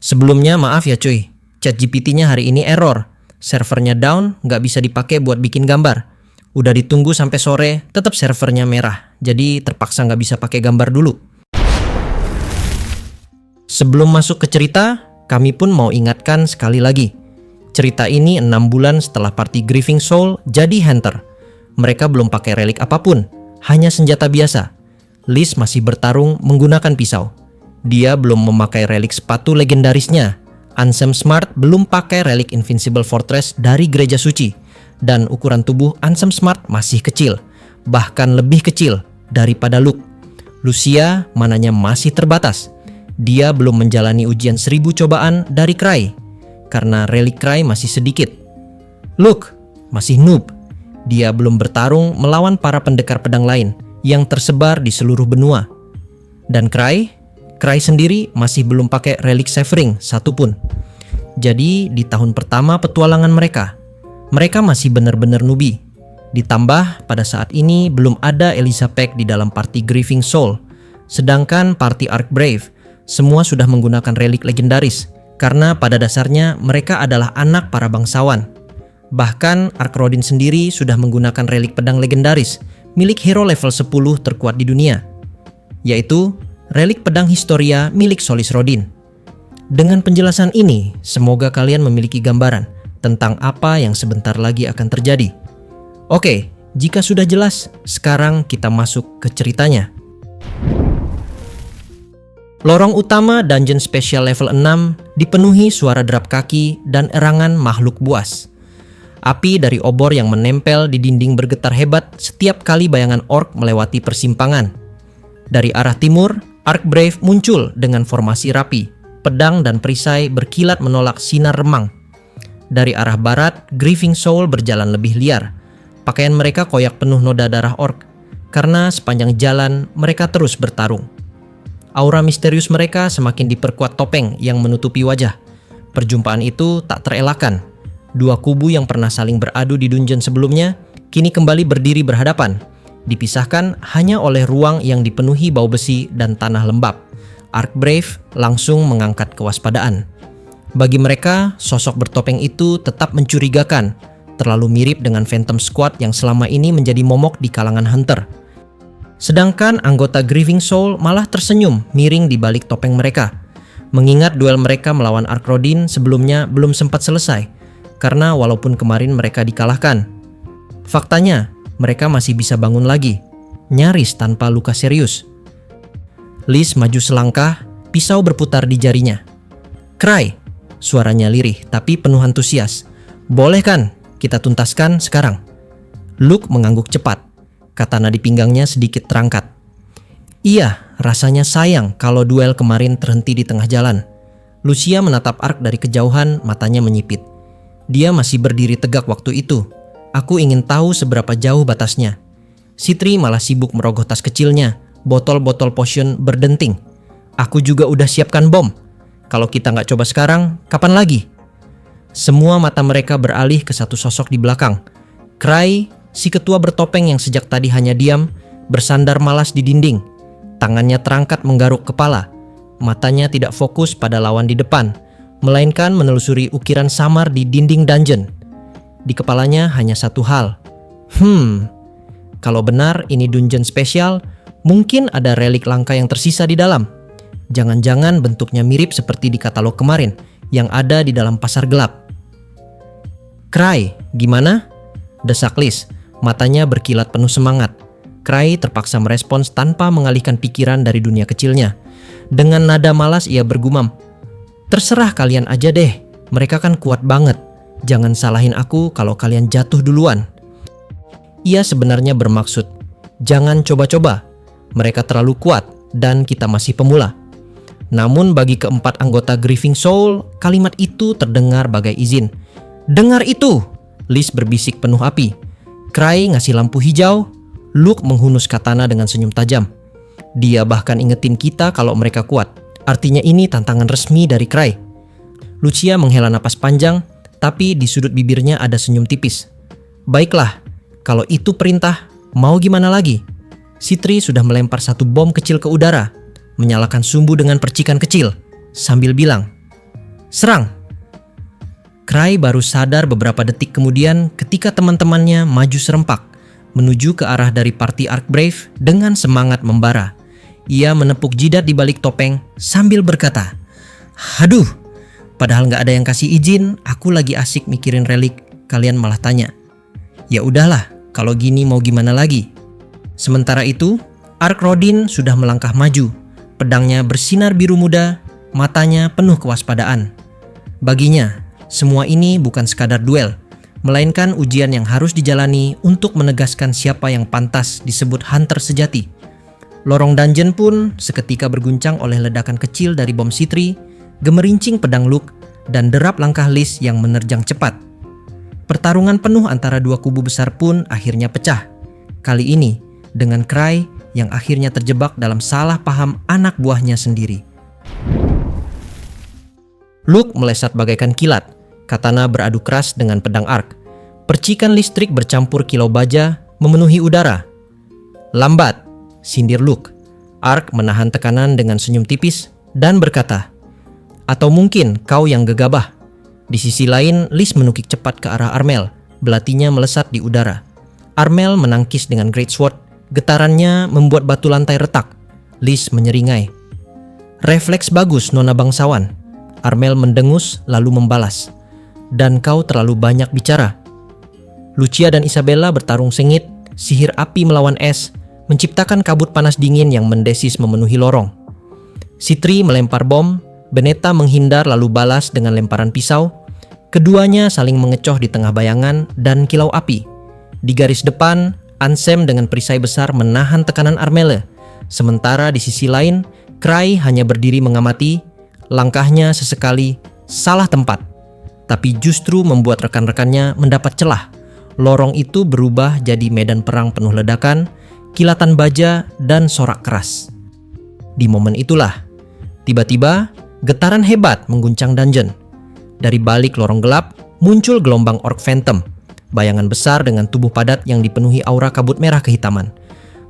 Sebelumnya maaf ya cuy, ChatGPT-nya hari ini error. Servernya down, nggak bisa dipakai buat bikin gambar. Udah ditunggu sampai sore, tetap servernya merah. Jadi terpaksa nggak bisa pakai gambar dulu. Sebelum masuk ke cerita, kami pun mau ingatkan sekali lagi. Cerita ini 6 bulan setelah party Grieving Soul jadi Hunter. Mereka belum pakai relik apapun, hanya senjata biasa. Liz masih bertarung menggunakan pisau. Dia belum memakai relik sepatu legendarisnya. Ansem Smart belum pakai relik Invincible Fortress dari Gereja Suci. Dan ukuran tubuh Ansem Smart masih kecil, bahkan lebih kecil daripada Luke. Lucia mananya masih terbatas. Dia belum menjalani ujian 1000 cobaan dari Cry, karena relik Cry masih sedikit. Luke masih noob. Dia belum bertarung melawan para pendekar pedang lain yang tersebar di seluruh benua. Dan Cry sendiri masih belum pakai relik Severing satupun. Jadi di tahun pertama petualangan mereka masih benar-benar newbie. Ditambah pada saat ini belum ada Eliza Pack di dalam party Grieving Soul. Sedangkan party Archbrave semua sudah menggunakan relik legendaris, karena pada dasarnya mereka adalah anak para bangsawan. Bahkan Arkrodin sendiri sudah menggunakan relik pedang legendaris milik hero level 10 terkuat di dunia, yaitu relik pedang Historia milik Solis Rodin. Dengan penjelasan ini, semoga kalian memiliki gambaran tentang apa yang sebentar lagi akan terjadi. Oke, jika sudah jelas, sekarang kita masuk ke ceritanya. Lorong utama dungeon spesial level 6 dipenuhi suara derap kaki dan erangan makhluk buas. Api dari obor yang menempel di dinding bergetar hebat setiap kali bayangan orc melewati persimpangan. Dari arah timur, Archbrave muncul dengan formasi rapi. Pedang dan perisai berkilat menolak sinar remang. Dari arah barat, Grieving Soul berjalan lebih liar. Pakaian mereka koyak penuh noda darah orc, karena sepanjang jalan mereka terus bertarung. Aura misterius mereka semakin diperkuat topeng yang menutupi wajah. Perjumpaan itu tak terelakkan. Dua kubu yang pernah saling beradu di dungeon sebelumnya kini kembali berdiri berhadapan, dipisahkan hanya oleh ruang yang dipenuhi bau besi dan tanah lembab. Archbrave langsung mengangkat kewaspadaan. Bagi mereka, sosok bertopeng itu tetap mencurigakan, terlalu mirip dengan Phantom Squad yang selama ini menjadi momok di kalangan hunter. Sedangkan anggota Grieving Soul malah tersenyum miring di balik topeng mereka, mengingat duel mereka melawan Arkrodin sebelumnya belum sempat selesai, karena walaupun kemarin mereka dikalahkan, faktanya mereka masih bisa bangun lagi, nyaris tanpa luka serius. Liz maju selangkah, pisau berputar di jarinya. Cry, suaranya lirih tapi penuh antusias. Boleh kan kita tuntaskan sekarang? Luke mengangguk cepat. Katana di pinggangnya sedikit terangkat. Iya, rasanya sayang kalau duel kemarin terhenti di tengah jalan. Lucia menatap Ark dari kejauhan, matanya menyipit. Dia masih berdiri tegak waktu itu. Aku ingin tahu seberapa jauh batasnya. Citri malah sibuk merogoh tas kecilnya. Botol-botol potion berdenting. Aku juga udah siapkan bom. Kalau kita nggak coba sekarang, kapan lagi? Semua mata mereka beralih ke satu sosok di belakang. Cry, si ketua bertopeng yang sejak tadi hanya diam, bersandar malas di dinding. Tangannya terangkat menggaruk kepala. Matanya tidak fokus pada lawan di depan, melainkan menelusuri ukiran samar di dinding dungeon. Di kepalanya hanya satu hal. Kalau benar ini dungeon spesial, mungkin ada relik langka yang tersisa di dalam. Jangan-jangan bentuknya mirip seperti di katalog kemarin yang ada di dalam pasar gelap. Cry, gimana? Desak Liz, matanya berkilat penuh semangat. Cry terpaksa merespons tanpa mengalihkan pikiran dari dunia kecilnya. Dengan nada malas ia bergumam, "Terserah kalian aja deh, mereka kan kuat banget. Jangan salahin aku kalau kalian jatuh duluan." Ia sebenarnya bermaksud, jangan coba-coba. Mereka terlalu kuat dan kita masih pemula. Namun bagi keempat anggota Grieving Soul, kalimat itu terdengar bagai izin. "Dengar itu!" Liz berbisik penuh api. Cry ngasih lampu hijau. Luke menghunus katana dengan senyum tajam. Dia bahkan ingetin kita kalau mereka kuat. Artinya ini tantangan resmi dari Cry. Lucia menghela napas panjang, tapi di sudut bibirnya ada senyum tipis. Baiklah, kalau itu perintah, mau gimana lagi? Citri sudah melempar satu bom kecil ke udara, menyalakan sumbu dengan percikan kecil, sambil bilang, Serang! Cry baru sadar beberapa detik kemudian ketika teman-temannya maju serempak menuju ke arah dari party Ark Brave dengan semangat membara. Ia menepuk jidat di balik topeng sambil berkata, "Aduh, padahal nggak ada yang kasih izin, aku lagi asik mikirin relik, kalian malah tanya. Ya udahlah, kalau gini mau gimana lagi?" Sementara itu, Ark Rodin sudah melangkah maju. Pedangnya bersinar biru muda, matanya penuh kewaspadaan. Baginya, semua ini bukan sekadar duel, melainkan ujian yang harus dijalani untuk menegaskan siapa yang pantas disebut hunter sejati. Lorong dungeon pun seketika berguncang oleh ledakan kecil dari bom Sitri, gemerincing pedang Luke, dan derap langkah Liz yang menerjang cepat. Pertarungan penuh antara dua kubu besar pun akhirnya pecah. Kali ini dengan Cry yang akhirnya terjebak dalam salah paham anak buahnya sendiri. Luke melesat bagaikan kilat. Katana beradu keras dengan pedang Ark. Percikan listrik bercampur kilau baja memenuhi udara. "Lambat," sindir Luke. Ark menahan tekanan dengan senyum tipis dan berkata, "Atau mungkin kau yang gegabah." Di sisi lain, Liz menukik cepat ke arah Armel. Belatinya melesat di udara. Armel menangkis dengan Great Sword. Getarannya membuat batu lantai retak. Liz menyeringai. "Refleks bagus, nona bangsawan." Armel mendengus lalu membalas, "Dan kau terlalu banyak bicara." Lucia dan Isabella bertarung sengit, sihir api melawan es, menciptakan kabut panas dingin yang mendesis memenuhi lorong. Sitri melempar bom, Beneta menghindar lalu balas dengan lemparan pisau. Keduanya saling mengecoh di tengah bayangan dan kilau api. Di garis depan, Ansem dengan perisai besar menahan tekanan Armelle. Sementara di sisi lain, Cry hanya berdiri mengamati. Langkahnya sesekali salah tempat, tapi justru membuat rekan-rekannya mendapat celah. Lorong itu berubah jadi medan perang penuh ledakan, kilatan baja, dan sorak keras. Di momen itulah, tiba-tiba getaran hebat mengguncang dungeon. Dari balik lorong gelap, muncul gelombang Orc Phantom, bayangan besar dengan tubuh padat yang dipenuhi aura kabut merah kehitaman.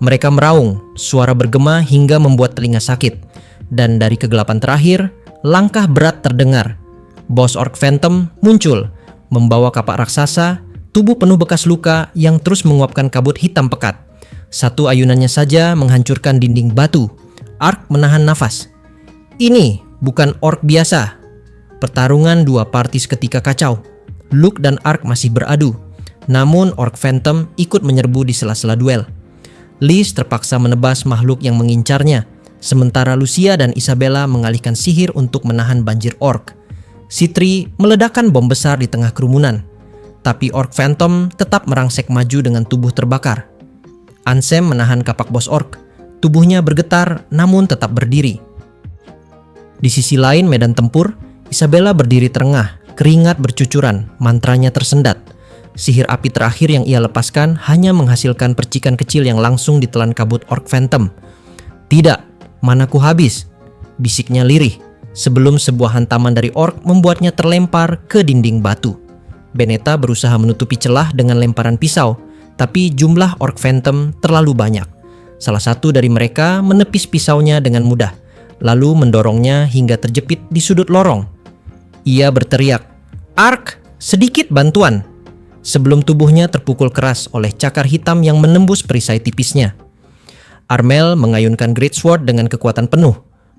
Mereka meraung, suara bergema hingga membuat telinga sakit. Dan dari kegelapan terakhir, langkah berat terdengar. Bos Orc Phantom muncul, membawa kapak raksasa, tubuh penuh bekas luka yang terus menguapkan kabut hitam pekat. Satu ayunannya saja menghancurkan dinding batu. Ark menahan nafas. Ini bukan Orc biasa. Pertarungan dua party seketika kacau. Luke dan Ark masih beradu, namun Orc Phantom ikut menyerbu di sela-sela duel. Liz terpaksa menebas makhluk yang mengincarnya, sementara Lucia dan Isabella mengalihkan sihir untuk menahan banjir orc. Sitri meledakkan bom besar di tengah kerumunan, tapi Orc Phantom tetap merangsek maju dengan tubuh terbakar. Ansem menahan kapak bos orc, tubuhnya bergetar namun tetap berdiri. Di sisi lain medan tempur, Isabella berdiri terengah, keringat bercucuran, mantranya tersendat. Sihir api terakhir yang ia lepaskan hanya menghasilkan percikan kecil yang langsung ditelan kabut Orc Phantom. "Tidak, manaku habis," bisiknya lirih, sebelum sebuah hantaman dari orc membuatnya terlempar ke dinding batu. Beneta berusaha menutupi celah dengan lemparan pisau, tapi jumlah Orc Phantom terlalu banyak. Salah satu dari mereka menepis pisaunya dengan mudah, lalu mendorongnya hingga terjepit di sudut lorong. Ia berteriak, "Ark, sedikit bantuan!" sebelum tubuhnya terpukul keras oleh cakar hitam yang menembus perisai tipisnya. Armel mengayunkan Great Sword dengan kekuatan penuh,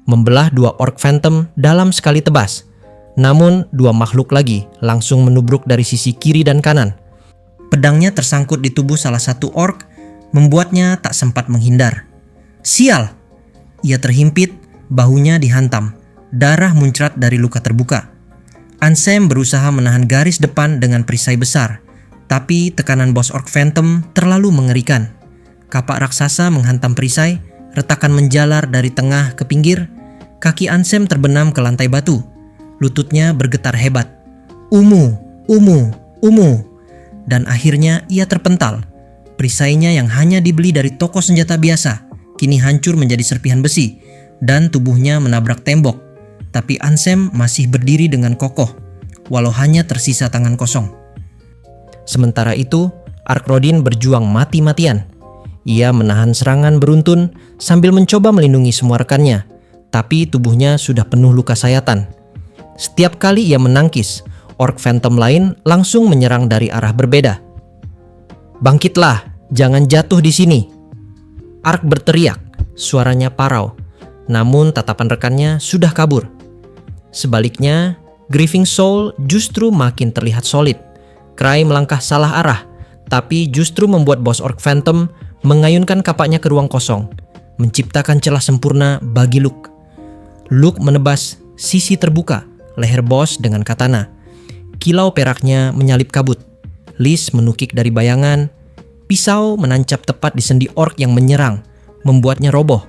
membelah dua Orc Phantom dalam sekali tebas. Namun dua makhluk lagi langsung menubruk dari sisi kiri dan kanan. Pedangnya tersangkut di tubuh salah satu orc, membuatnya tak sempat menghindar. "Sial!" Ia terhimpit, bahunya dihantam, darah muncrat dari luka terbuka. Ansem berusaha menahan garis depan dengan perisai besar, tapi tekanan bos Orc Phantom terlalu mengerikan. Kapak raksasa menghantam perisai, retakan menjalar dari tengah ke pinggir. Kaki Ansem terbenam ke lantai batu. Lututnya bergetar hebat. Umu, umu, umu. Dan akhirnya ia terpental. Perisainya yang hanya dibeli dari toko senjata biasa, kini hancur menjadi serpihan besi, dan tubuhnya menabrak tembok. Tapi Ansem masih berdiri dengan kokoh, walau hanya tersisa tangan kosong. Sementara itu, Ark Rodin berjuang mati-matian. Ia menahan serangan beruntun sambil mencoba melindungi semua rekannya, tapi tubuhnya sudah penuh luka sayatan. Setiap kali ia menangkis, orc phantom lain langsung menyerang dari arah berbeda. "Bangkitlah, jangan jatuh di sini!" Ark berteriak, suaranya parau, namun tatapan rekannya sudah kabur. Sebaliknya, Grieving Soul justru makin terlihat solid. Cry melangkah salah arah, tapi justru membuat bos orc phantom mengayunkan kapaknya ke ruang kosong, menciptakan celah sempurna bagi Luke. Luke menebas sisi terbuka leher bos dengan katana. Kilau peraknya menyalip kabut. Liz menukik dari bayangan. Pisau menancap tepat di sendi orc yang menyerang, membuatnya roboh.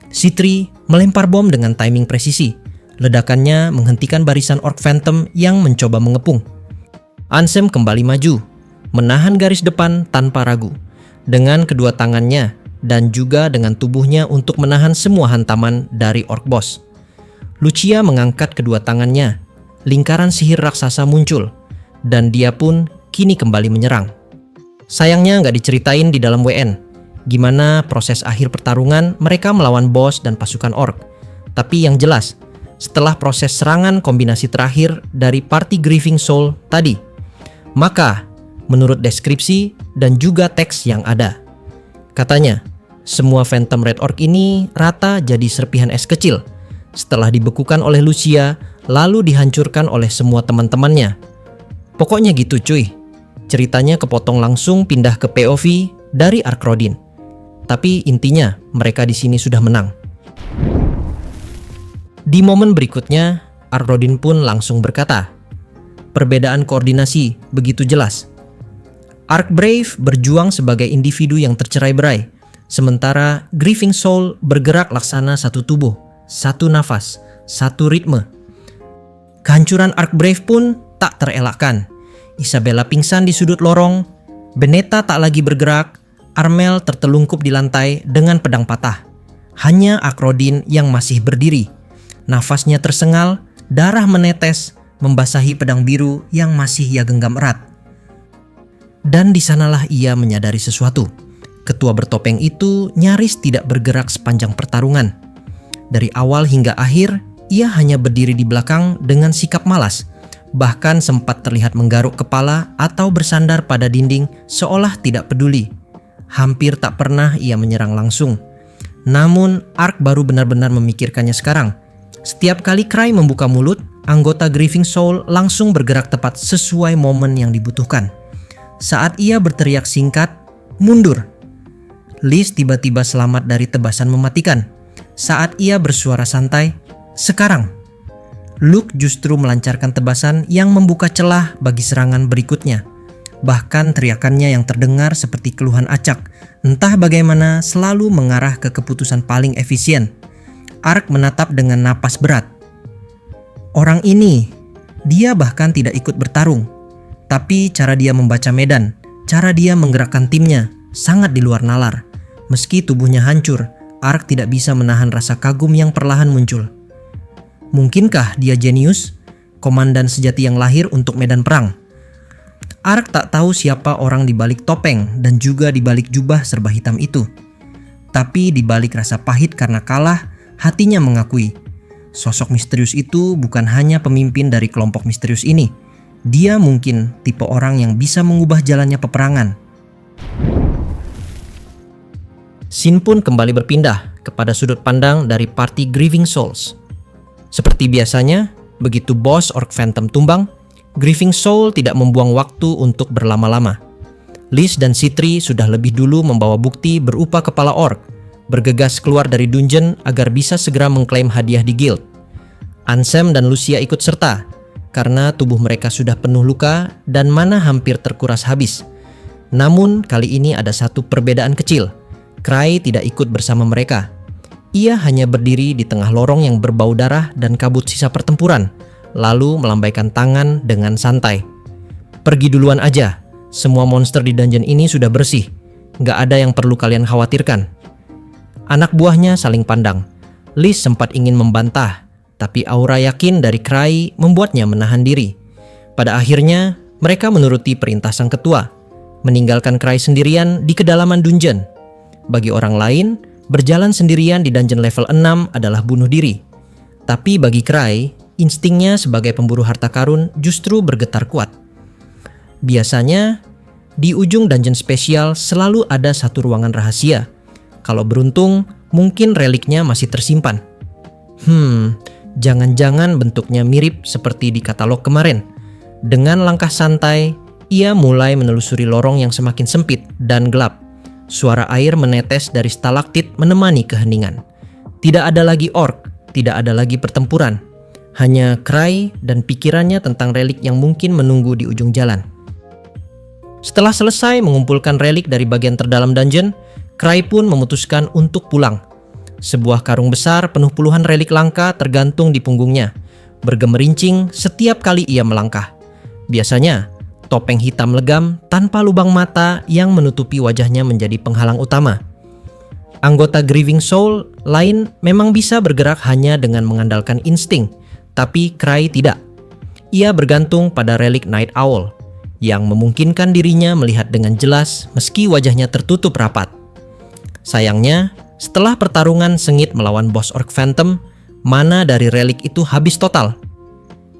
Sitri melempar bom dengan timing presisi. Ledakannya menghentikan barisan orc phantom yang mencoba mengepung. Ansem kembali maju, menahan garis depan tanpa ragu, dengan kedua tangannya dan juga dengan tubuhnya untuk menahan semua hantaman dari orc boss. Lucia mengangkat kedua tangannya, lingkaran sihir raksasa muncul, dan dia pun kini kembali menyerang. Sayangnya nggak diceritain di dalam WN, gimana proses akhir pertarungan mereka melawan bos dan pasukan orc. Tapi yang jelas, setelah proses serangan kombinasi terakhir dari party Grieving Soul tadi, maka menurut deskripsi dan juga teks yang ada, katanya semua Phantom Red Orc ini rata jadi serpihan es kecil setelah dibekukan oleh Lucia lalu dihancurkan oleh semua teman-temannya. Pokoknya gitu cuy. Ceritanya kepotong langsung pindah ke POV dari Ark Rodin. Tapi intinya mereka di sini sudah menang. Di momen berikutnya, Ark Rodin pun langsung berkata, perbedaan koordinasi begitu jelas. Ark Brave berjuang sebagai individu yang tercerai-berai, sementara Grieving Soul bergerak laksana satu tubuh, satu nafas, satu ritme. Kehancuran Ark Brave pun tak terelakkan. Isabella pingsan di sudut lorong, Beneta tak lagi bergerak, Armel tertelungkup di lantai dengan pedang patah. Hanya Ark Rodin yang masih berdiri. Nafasnya tersengal, darah menetes, membasahi pedang biru yang masih ia genggam erat. Dan di sanalah ia menyadari sesuatu. Ketua bertopeng itu nyaris tidak bergerak sepanjang pertarungan. Dari awal hingga akhir, ia hanya berdiri di belakang dengan sikap malas. Bahkan sempat terlihat menggaruk kepala atau bersandar pada dinding seolah tidak peduli. Hampir tak pernah ia menyerang langsung. Namun, Ark baru benar-benar memikirkannya sekarang. Setiap kali Cry membuka mulut, anggota Grieving Soul langsung bergerak tepat sesuai momen yang dibutuhkan. Saat ia berteriak singkat, "Mundur!" Liz tiba-tiba selamat dari tebasan mematikan. Saat ia bersuara santai, "Sekarang!" Luke justru melancarkan tebasan yang membuka celah bagi serangan berikutnya. Bahkan teriakannya yang terdengar seperti keluhan acak, entah bagaimana selalu mengarah ke keputusan paling efisien. Ark menatap dengan napas berat. Orang ini, dia bahkan tidak ikut bertarung. Tapi cara dia membaca medan, cara dia menggerakkan timnya, sangat di luar nalar. Meski tubuhnya hancur, Ark tidak bisa menahan rasa kagum yang perlahan muncul. Mungkinkah dia jenius, komandan sejati yang lahir untuk medan perang? Ark tak tahu siapa orang di balik topeng dan juga di balik jubah serba hitam itu. Tapi di balik rasa pahit karena kalah, hatinya mengakui, sosok misterius itu bukan hanya pemimpin dari kelompok misterius ini. Dia mungkin tipe orang yang bisa mengubah jalannya peperangan. Scene pun kembali berpindah kepada sudut pandang dari party Grieving Souls. Seperti biasanya, begitu bos Orc Phantom tumbang, Grieving Soul tidak membuang waktu untuk berlama-lama. Liz dan Sitri sudah lebih dulu membawa bukti berupa kepala orc, bergegas keluar dari dungeon agar bisa segera mengklaim hadiah di guild. Ansem dan Lucia ikut serta, karena tubuh mereka sudah penuh luka dan mana hampir terkuras habis. Namun kali ini ada satu perbedaan kecil. Cry tidak ikut bersama mereka. Ia hanya berdiri di tengah lorong yang berbau darah dan kabut sisa pertempuran, lalu melambaikan tangan dengan santai. Pergi duluan aja, semua monster di dungeon ini sudah bersih. Nggak ada yang perlu kalian khawatirkan. Anak buahnya saling pandang. Liz sempat ingin membantah, tapi aura yakin dari Cry membuatnya menahan diri. Pada akhirnya, mereka menuruti perintah sang ketua, meninggalkan Cry sendirian di kedalaman dungeon. Bagi orang lain, berjalan sendirian di dungeon level 6 adalah bunuh diri. Tapi bagi Cry, instingnya sebagai pemburu harta karun justru bergetar kuat. Biasanya, di ujung dungeon spesial selalu ada satu ruangan rahasia. Kalau beruntung, mungkin reliknya masih tersimpan. Jangan-jangan bentuknya mirip seperti di katalog kemarin. Dengan langkah santai, ia mulai menelusuri lorong yang semakin sempit dan gelap. Suara air menetes dari stalaktit menemani keheningan. Tidak ada lagi orc, tidak ada lagi pertempuran. Hanya Cry dan pikirannya tentang relik yang mungkin menunggu di ujung jalan. Setelah selesai mengumpulkan relik dari bagian terdalam dungeon, Cry pun memutuskan untuk pulang. Sebuah karung besar penuh puluhan relik langka tergantung di punggungnya, bergemerincing setiap kali ia melangkah. Biasanya, topeng hitam legam tanpa lubang mata yang menutupi wajahnya menjadi penghalang utama. Anggota Grieving Soul lain memang bisa bergerak hanya dengan mengandalkan insting, tapi Cry tidak. Ia bergantung pada relik Night Owl, yang memungkinkan dirinya melihat dengan jelas meski wajahnya tertutup rapat. Sayangnya, setelah pertarungan sengit melawan bos Orc Phantom, mana dari relik itu habis total.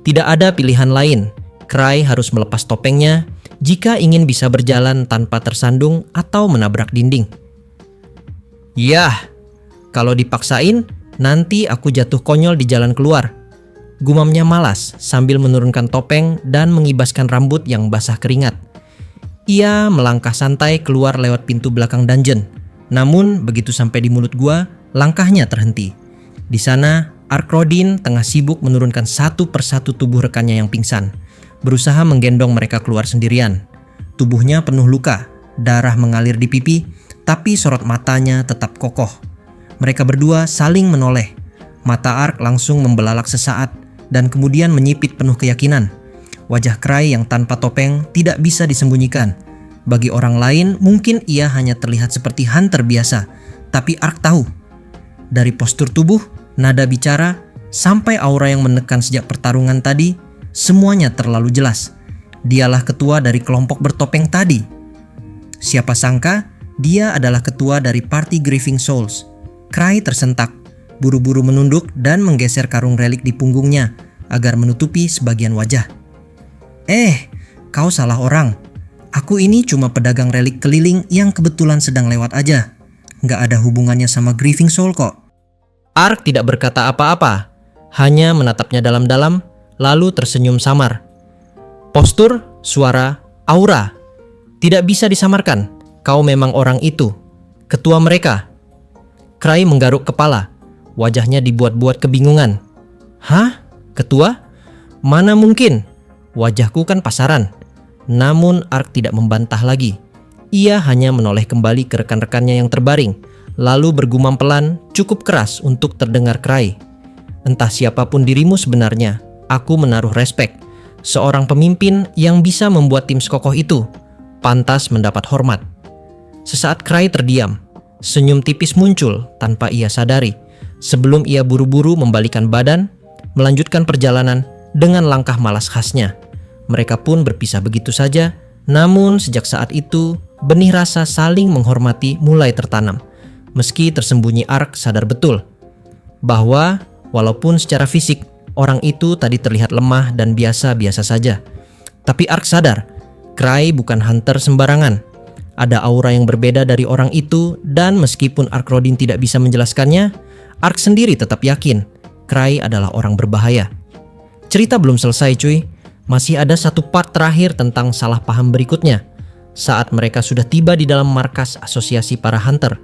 Tidak ada pilihan lain, Cry harus melepas topengnya jika ingin bisa berjalan tanpa tersandung atau menabrak dinding. Yah, kalau dipaksain, nanti aku jatuh konyol di jalan keluar. Gumamnya malas sambil menurunkan topeng dan mengibaskan rambut yang basah keringat. Ia melangkah santai keluar lewat pintu belakang dungeon. Namun begitu sampai di mulut gua, langkahnya terhenti. Di sana, Arkrodin tengah sibuk menurunkan satu persatu tubuh rekannya yang pingsan, berusaha menggendong mereka keluar sendirian. Tubuhnya penuh luka, darah mengalir di pipi, tapi sorot matanya tetap kokoh. Mereka berdua saling menoleh. Mata Ark langsung membelalak sesaat dan kemudian menyipit penuh keyakinan. Wajah Cry yang tanpa topeng tidak bisa disembunyikan. Bagi orang lain mungkin ia hanya terlihat seperti hunter biasa, tapi Ark tahu. Dari postur tubuh, nada bicara, sampai aura yang menekan sejak pertarungan tadi, semuanya terlalu jelas. Dialah ketua dari kelompok bertopeng tadi. Siapa sangka dia adalah ketua dari party Grieving Souls. Cry tersentak, buru-buru menunduk dan menggeser karung relik di punggungnya agar menutupi sebagian wajah. Kau salah orang. Aku ini cuma pedagang relik keliling yang kebetulan sedang lewat aja. Nggak ada hubungannya sama Grieving Soul kok. Ark tidak berkata apa-apa, hanya menatapnya dalam-dalam, lalu tersenyum samar. Postur, suara, aura. Tidak bisa disamarkan, kau memang orang itu. Ketua mereka. Cry menggaruk kepala. Wajahnya dibuat-buat kebingungan. Hah? Ketua? Mana mungkin? Wajahku kan pasaran. Namun Ark tidak membantah lagi. Ia hanya menoleh kembali ke rekan-rekannya yang terbaring, lalu bergumam pelan cukup keras untuk terdengar Cry. Entah siapapun dirimu sebenarnya, aku menaruh respek. Seorang pemimpin yang bisa membuat tim sekokoh itu pantas mendapat hormat. Sesaat Cry terdiam. Senyum tipis muncul tanpa ia sadari, sebelum ia buru-buru membalikan badan, melanjutkan perjalanan dengan langkah malas khasnya. Mereka pun berpisah begitu saja, namun sejak saat itu, benih rasa saling menghormati mulai tertanam. Meski tersembunyi, Ark sadar betul bahwa walaupun secara fisik orang itu tadi terlihat lemah dan biasa-biasa saja, tapi Ark sadar, Cry bukan hunter sembarangan. Ada aura yang berbeda dari orang itu, dan meskipun Arkrodin tidak bisa menjelaskannya, Ark sendiri tetap yakin Cry adalah orang berbahaya. Cerita belum selesai cuy, masih ada satu part terakhir tentang salah paham berikutnya. Saat mereka sudah tiba di dalam markas asosiasi para hunter,